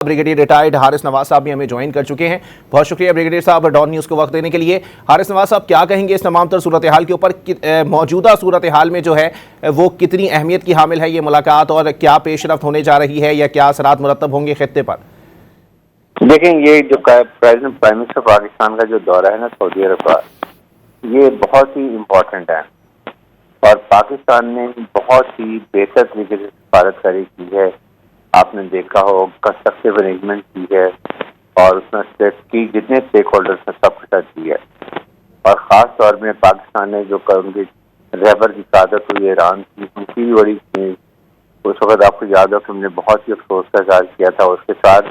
Brigadier retired Haris Nawaz साहब भी हमें ज्वाइन कर चुके हैं। बहुत शुक्रिया ब्रिगेडियर साहब डॉन न्यूज़ को वक्त देने के लिए। हारिस नवाज साहब, क्या कहेंगे इस तमाम तर सूरत हाल के ऊपर? मौजूदा सूरत हाल में जो है वो कितनी अहमियत की हामिल है ये मुलाकात, और क्या पेशरफ्त होने जा रही है या क्या असरात मुरतब होंगे खित्ते पर? देखें, ये जो प्राइम मिनिस्टर पाकिस्तान का जो दौरा है ना सऊदी अरब का, ये बहुत ही इम्पोर्टेंट है और पाकिस्तान ने बहुत ही बेहतर तरीके से सफारतकारी की है। आपने देखा हो कंस्ट्रक्टिव अरेंजमेंट की है और उसमें स्टेट की जितने स्टेक होल्डर्स हैं सबके साथ की है। और ख़ास तौर में पाकिस्तान ने जो उनकी रहबर की क़यादत हुई ईरान की, उनकी भी बड़ी उस वक्त आपको याद हो कि हमने बहुत ही अफसोस का इज़हार किया था। उसके साथ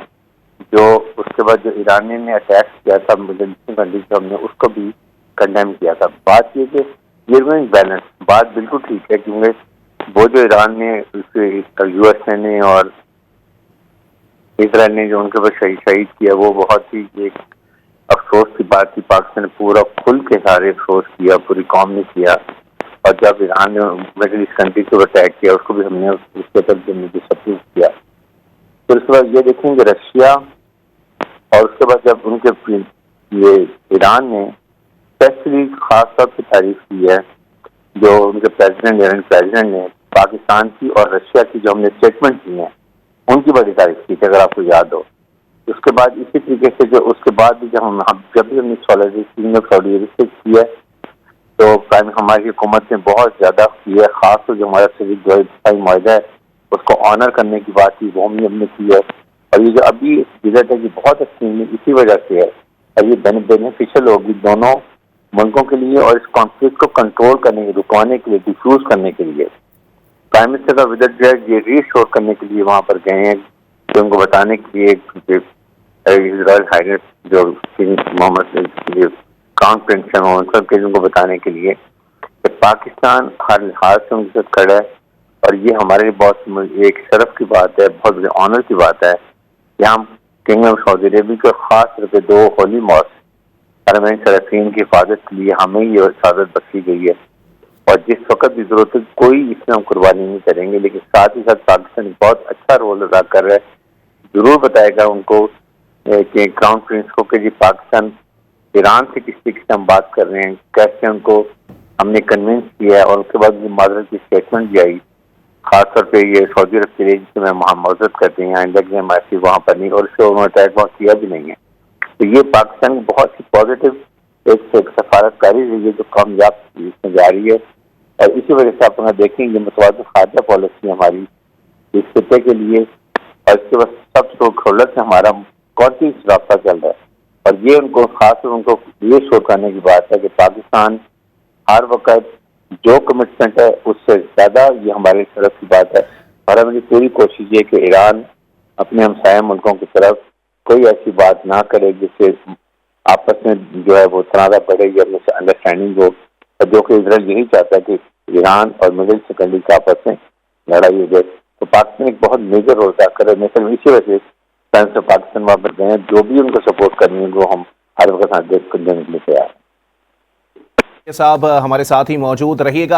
जो उसके बाद जो ईरानियन ने अटैक किया था मिडिल ईस्ट कंट्री से, हमने उसको भी कंडेम किया था। बात ये कि ये बैलेंस बात बिल्कुल ठीक है, क्योंकि वो जो ईरान ने यूएसए ने और इसराइल ने जो उनके ऊपर शहीद किया, वो बहुत ही एक अफसोस की बात थी। पाकिस्तान ने पूरा खुल के सारे अफसोस किया, पूरी कौम ने किया। और जब ईरान ने मिडिल ईस्ट कंट्री के ऊपर अटैक किया, उसको भी हमने उसके ऊपर सपोर्ट किया। फिर उसके बाद ये देखेंगे रशिया, और उसके बाद जब उनके ये ईरान ने स्पेशली खास तौर पर तारीफ की है, जो उनके प्रेसिडेंट ने पाकिस्तान की और रशिया की जो हमने स्टेटमेंट की है उनकी बड़ी तारीफ की थी, अगर आपको याद हो। उसके बाद इसी तरीके से जो उसके बाद भी जब भी हमने सऊदी अरब से की है, तो हमारी हुकूमत ने बहुत ज़्यादा की है। खास तो जो हमारा सिविक मुआहदा है उसको ऑनर करने की बात थी, वो भी हमने की है। और ये जो अभी विजिट है ये बहुत अच्छी इसी वजह से है, और ये बेनिफिशियल होगी दोनों मुल्कों के लिए और इस कॉन्फ्लिक्ट को कंट्रोल करने के, रुकवाने के लिए, डिफ्यूज करने के लिए। प्राइम मिनिस्टर का विजिट जो है ये रीश्योर करने के लिए वहाँ पर गए हैं, कि उनको बताने के लिए रॉयल हाइनेस जो मोहम्मद क्राउन प्रिंस हैं उन के उनको बताने के लिए कि पाकिस्तान हर लिहाज से उनके साथ खड़ा है। और ये हमारे लिए बहुत एक शर्फ की बात है, बहुत बड़े ऑनर की बात है कि हम किंगडम ऑफ सऊदी अरेबिया के खास तौर पर 2 होली मॉस्क हरमैन शरीफीन की हिफाजत के लिए हमें ये इजाज़त बख्शी गई है। और जिस वक्त भी जरूरत है कोई इसमें हम कुर्बानी नहीं करेंगे, लेकिन साथ ही साथ पाकिस्तान बहुत अच्छा रोल अदा कर रहा है। जरूर बताएगा उनको कि क्राउन प्रिंस को कि जी पाकिस्तान ईरान से किस तरीके से हम बात कर रहे हैं, कैसे उनको हमने कन्विंस किया है। और उसके बाद मादरत की स्टेटमेंट भी आई, खासतौर पर ये सऊदी अरब के लिए जिसे मैं माजरत करते हैं आइंदा की हम ऐसी वहाँ पर नहीं, और उससे उन्होंने अटैक वहाँ किया भी नहीं है। तो ये पाकिस्तान की बहुत ही पॉजिटिव एक सफारतकारी रही है जो कामयाब इसमें जा रही है। और इसी वजह से आप देखेंगे मुतवाज़िन खारजा पॉलिसी हमारी इस खित्ते के लिए, और इसके बाद सब स्टेक होल्डर से हमारा कॉन्टिन्यूस रास्ता चल रहा है। और ये उनको खास उनको ये शो करने की बात है कि पाकिस्तान हर वक्त जो कमिटमेंट है उससे ज़्यादा ये हमारे तरफ की बात है। और हमारी पूरी कोशिश ये कि ईरान अपने हमसाया मुल्कों की तरफ कोई ऐसी बात ना करे जिससे आपस में जो है वो तनाज़ा बढ़े या अंडरस्टैंडिंग हो, और जो कि इजराइल यही चाहता है कि ईरान और मिडिल ईस्ट कंट्री के आपस में लड़ाई हो जाए। तो पाकिस्तान एक बहुत मेजर रोल अदा करे। मतलब इसी वजह से पाकिस्तान वहाँ पर गए हैं, जो भी उनको सपोर्ट करनी है वो हम हर वक्त देने के लिए तैयार हैं। साहब हमारे साथ ही मौजूद रहिएगा।